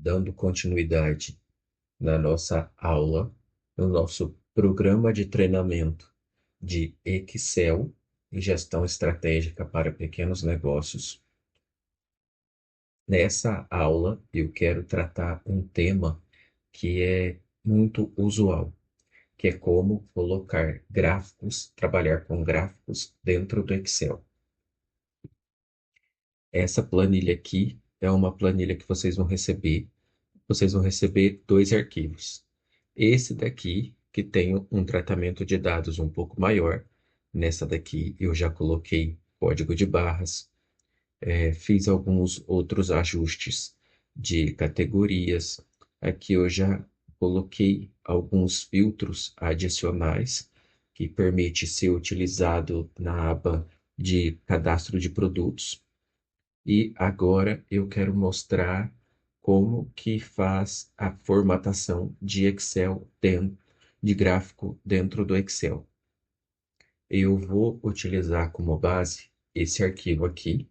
dando continuidade na nossa aula, no nosso programa de treinamento de Excel e gestão estratégica para pequenos negócios. Nessa aula, eu quero tratar um tema que é muito usual, que é como colocar gráficos, trabalhar com gráficos dentro do Excel. Essa planilha aqui é uma planilha que vocês vão receber. Vocês vão receber dois arquivos. Esse daqui, que tem um tratamento de dados um pouco maior. Nessa daqui, eu já coloquei código de barras, fiz alguns outros ajustes de categorias. Aqui eu já coloquei alguns filtros adicionais que permite ser utilizado na aba de cadastro de produtos. E agora eu quero mostrar como que faz a formatação de Excel de gráfico dentro do Excel. Eu vou utilizar como base esse arquivo aqui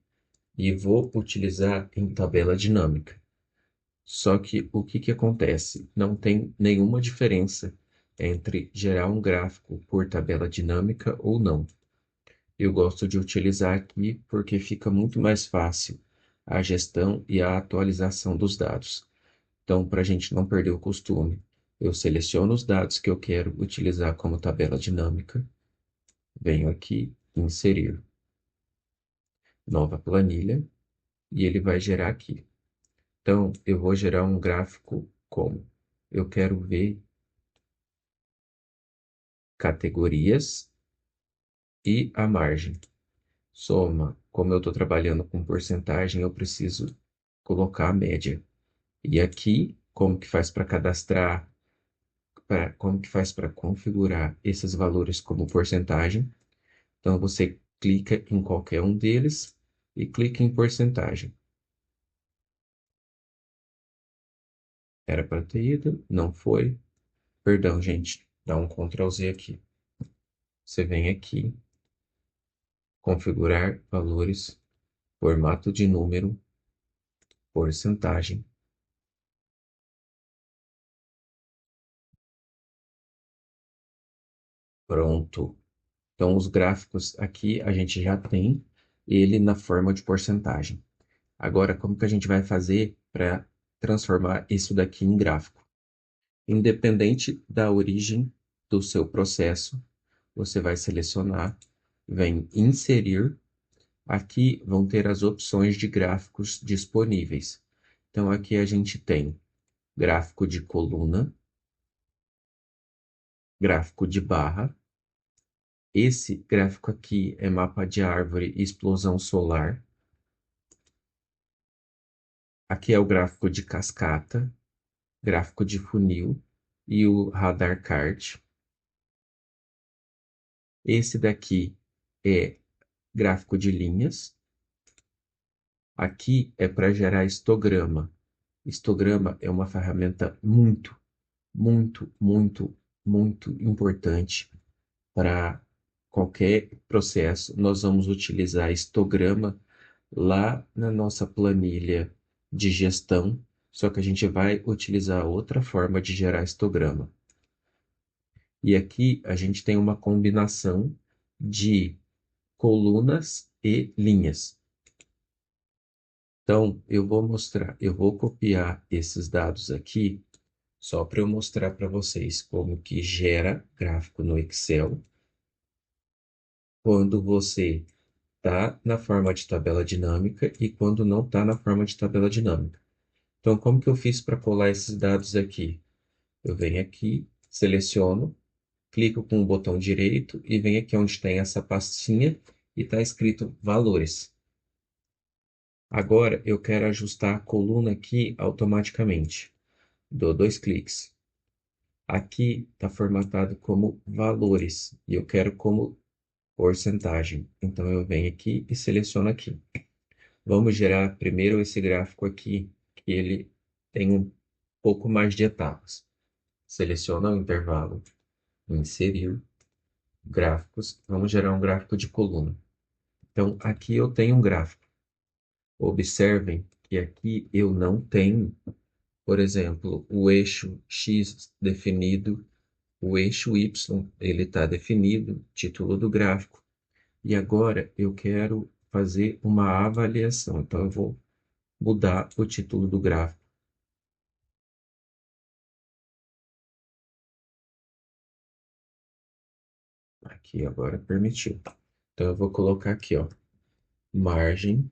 e vou utilizar em tabela dinâmica. Só que o que que acontece? Não tem nenhuma diferença entre gerar um gráfico por tabela dinâmica ou não. Eu gosto de utilizar aqui porque fica muito mais fácil a gestão e a atualização dos dados. Então, para a gente não perder o costume, eu seleciono os dados que eu quero utilizar como tabela dinâmica, venho aqui, inserir, nova planilha, e ele vai gerar aqui. Então, eu vou gerar um gráfico como? Eu quero ver categorias e a margem. Soma, como eu estou trabalhando com porcentagem, eu preciso colocar a média. E aqui, como que faz para cadastrar, como que faz para configurar esses valores como porcentagem? Então, você clica em qualquer um deles e clica em porcentagem. Era para ter ido, não foi. Perdão, gente, dá um Ctrl Z aqui. Você vem aqui, configurar valores, formato de número, porcentagem. Pronto. Então, os gráficos aqui a gente já tem ele na forma de porcentagem. Agora, como que a gente vai fazer para transformar isso daqui em gráfico? Independente da origem do seu processo, você vai selecionar, vem inserir. Aqui vão ter as opções de gráficos disponíveis. Então, aqui a gente tem gráfico de coluna, gráfico de barra. Esse gráfico aqui é mapa de árvore e explosão solar. Aqui é o gráfico de cascata, gráfico de funil e o radar card. Esse daqui é gráfico de linhas. Aqui é para gerar histograma. Histograma é uma ferramenta muito, muito, muito, muito importante para qualquer processo. Nós vamos utilizar histograma lá na nossa planilha de gestão, só que a gente vai utilizar outra forma de gerar histograma. E aqui a gente tem uma combinação de colunas e linhas. Então, eu vou copiar esses dados aqui, só para eu mostrar para vocês como que gera gráfico no Excel quando você está na forma de tabela dinâmica e quando não está na forma de tabela dinâmica. Então, como que eu fiz para colar esses dados aqui? Eu venho aqui, seleciono, clico com o botão direito e venho aqui onde tem essa pastinha e está escrito valores. Agora eu quero ajustar a coluna aqui automaticamente. Dou dois cliques. Aqui está formatado como valores e eu quero como porcentagem. Então eu venho aqui e seleciono aqui. Vamos gerar primeiro esse gráfico aqui, que ele tem um pouco mais de etapas. Seleciona o intervalo, inserir, gráficos. Vamos gerar um gráfico de coluna. Então aqui eu tenho um gráfico. Observem que aqui eu não tenho por exemplo, o eixo X definido, o eixo Y, ele está definido, título do gráfico. E agora eu quero fazer uma avaliação, então eu vou mudar o título do gráfico. Aqui agora permitiu. Então eu vou colocar aqui, ó, margem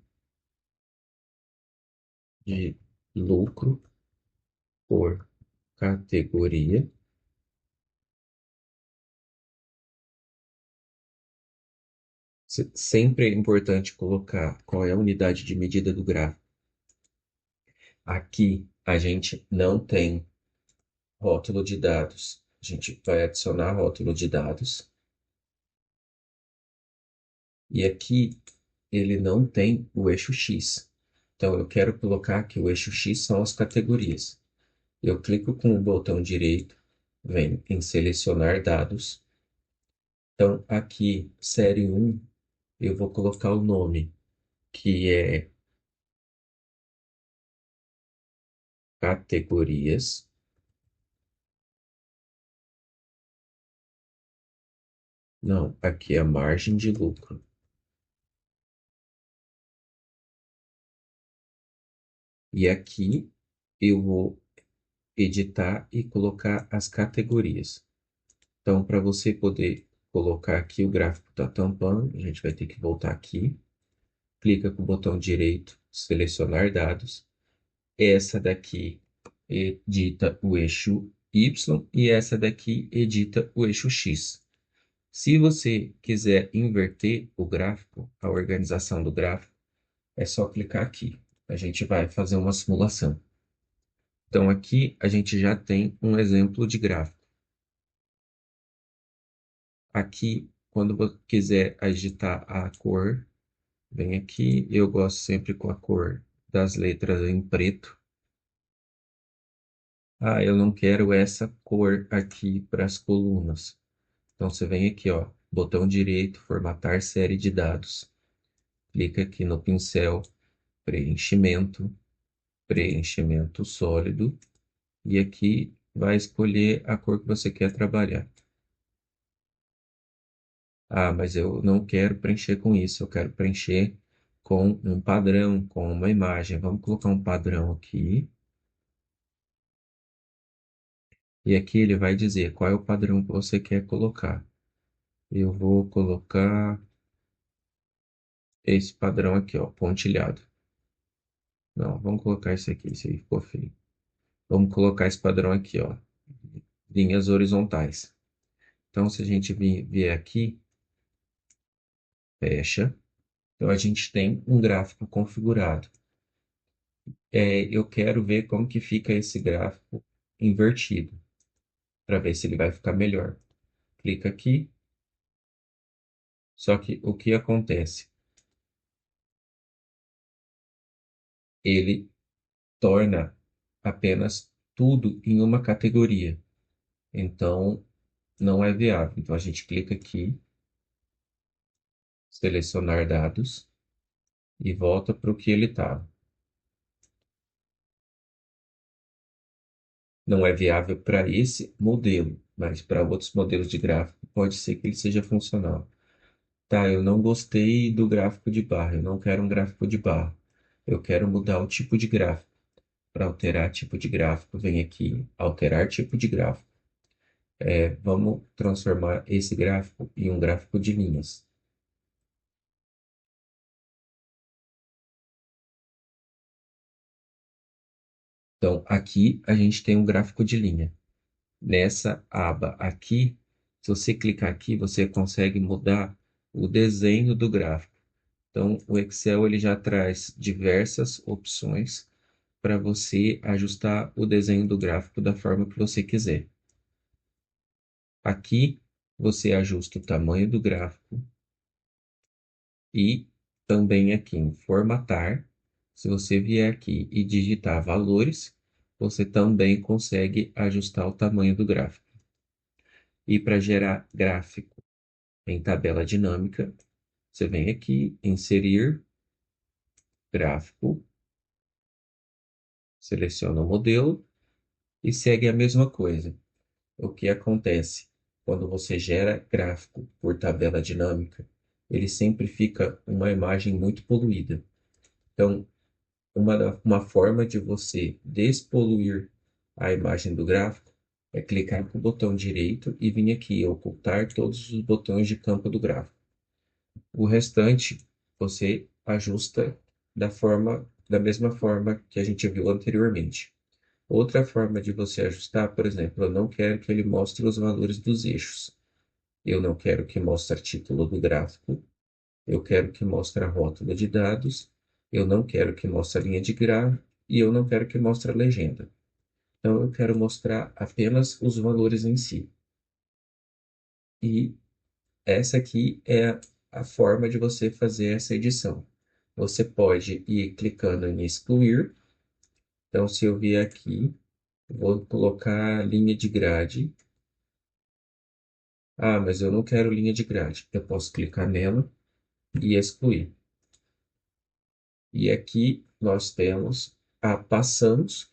de lucro por categoria. Sempre é importante colocar qual é a unidade de medida do gráfico. Aqui a gente não tem rótulo de dados. A gente vai adicionar rótulo de dados. E aqui ele não tem o eixo X. Então eu quero colocar que o eixo X são as categorias. Eu clico com o botão direito, venho em selecionar dados. Então aqui, série 1, eu vou colocar o nome, que é categorias. Não, aqui é a margem de lucro. E aqui eu vou editar e colocar as categorias. Então, para você poder colocar aqui o gráfico está tampando, a gente vai ter que voltar aqui. Clica com o botão direito, selecionar dados. Essa daqui edita o eixo Y e essa daqui edita o eixo X. Se você quiser inverter o gráfico, a organização do gráfico, é só clicar aqui. A gente vai fazer uma simulação. Então, aqui a gente já tem um exemplo de gráfico. Aqui, quando você quiser agitar a cor, vem aqui. Eu gosto sempre com a cor das letras em preto. Ah, eu não quero essa cor aqui para as colunas. Então, você vem aqui, ó, botão direito, formatar série de dados. Clica aqui no pincel, preenchimento, preenchimento sólido. E aqui vai escolher a cor que você quer trabalhar. Ah, mas eu não quero preencher com isso, eu quero preencher com um padrão, com uma imagem. Vamos colocar um padrão aqui. E aqui ele vai dizer qual é o padrão que você quer colocar. Eu vou colocar esse padrão aqui, ó, pontilhado. Não, vamos colocar esse aí ficou feio. Vamos colocar esse padrão aqui, ó, linhas horizontais. Então, se a gente vier aqui, fecha. Então, a gente tem um gráfico configurado. Eu quero ver como que fica esse gráfico invertido, para ver se ele vai ficar melhor. Clica aqui. Só que o que acontece? Ele torna apenas tudo em uma categoria. Então, não é viável. Então, a gente clica aqui, selecionar dados e volta para o que ele estava. Não é viável para esse modelo, mas para outros modelos de gráfico pode ser que ele seja funcional. Tá, eu não gostei do gráfico de barra, eu não quero um gráfico de barra. Eu quero mudar o tipo de gráfico. Para alterar tipo de gráfico, vem aqui, alterar tipo de gráfico. Vamos transformar esse gráfico em um gráfico de linhas. Então, aqui a gente tem um gráfico de linha. Nessa aba aqui, se você clicar aqui, você consegue mudar o desenho do gráfico. Então, o Excel ele já traz diversas opções para você ajustar o desenho do gráfico da forma que você quiser. Aqui, você ajusta o tamanho do gráfico e também aqui em formatar. Se você vier aqui e digitar valores, você também consegue ajustar o tamanho do gráfico. E para gerar gráfico em tabela dinâmica, você vem aqui, inserir gráfico, seleciona o modelo e segue a mesma coisa. O que acontece quando você gera gráfico por tabela dinâmica? Ele sempre fica uma imagem muito poluída. Então, uma forma de você despoluir a imagem do gráfico é clicar com o botão direito e vir aqui ocultar todos os botões de campo do gráfico. O restante você ajusta da mesma forma que a gente viu anteriormente. Outra forma de você ajustar, por exemplo, eu não quero que ele mostre os valores dos eixos. Eu não quero que mostre título do gráfico. Eu quero que mostre a rótula de dados. Eu não quero que mostre a linha de gráfico. E eu não quero que mostre a legenda. Então, eu quero mostrar apenas os valores em si. E essa aqui é a forma de você fazer essa edição. Você pode ir clicando em excluir. Então, se eu vier aqui, vou colocar linha de grade. Ah, mas eu não quero linha de grade. Eu posso clicar nela e excluir. E aqui nós temos passamos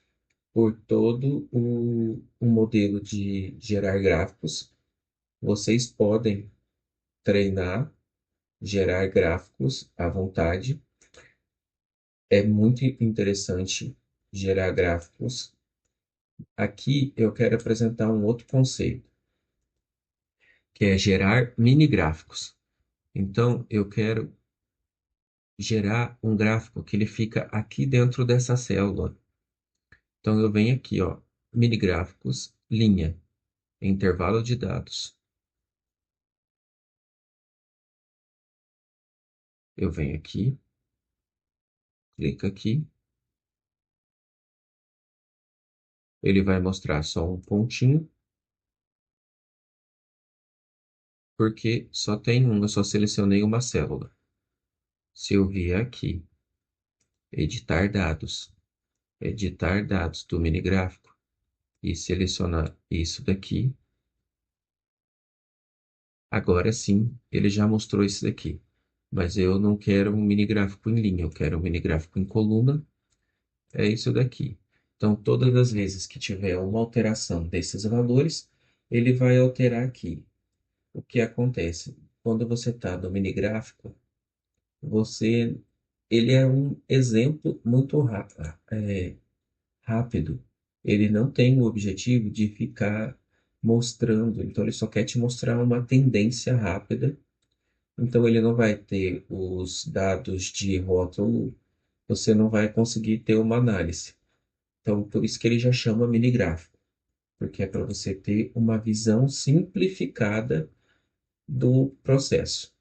por todo o modelo de gerar gráficos. Vocês podem treinar, gerar gráficos à vontade. É muito interessante gerar gráficos. Aqui eu quero apresentar um outro conceito, que é gerar mini gráficos. Então, eu quero gerar um gráfico que ele fica aqui dentro dessa célula. Então eu venho aqui, ó, mini gráficos, linha, intervalo de dados. Eu venho aqui, clico aqui, ele vai mostrar só um pontinho, porque só tem um, eu só selecionei uma célula. Se eu vier aqui, editar dados do mini gráfico e selecionar isso daqui, agora sim, ele já mostrou isso daqui. Mas eu não quero um mini gráfico em linha, eu quero um mini gráfico em coluna. É isso daqui. Então, todas as vezes que tiver uma alteração desses valores, ele vai alterar aqui. O que acontece? Quando você está no mini gráfico, você, ele é um exemplo muito rápido. Ele não tem o objetivo de ficar mostrando, então ele só quer te mostrar uma tendência rápida. Então ele não vai ter os dados de rótulo, você não vai conseguir ter uma análise. Então, por isso que ele já chama mini gráfico, porque é para você ter uma visão simplificada do processo.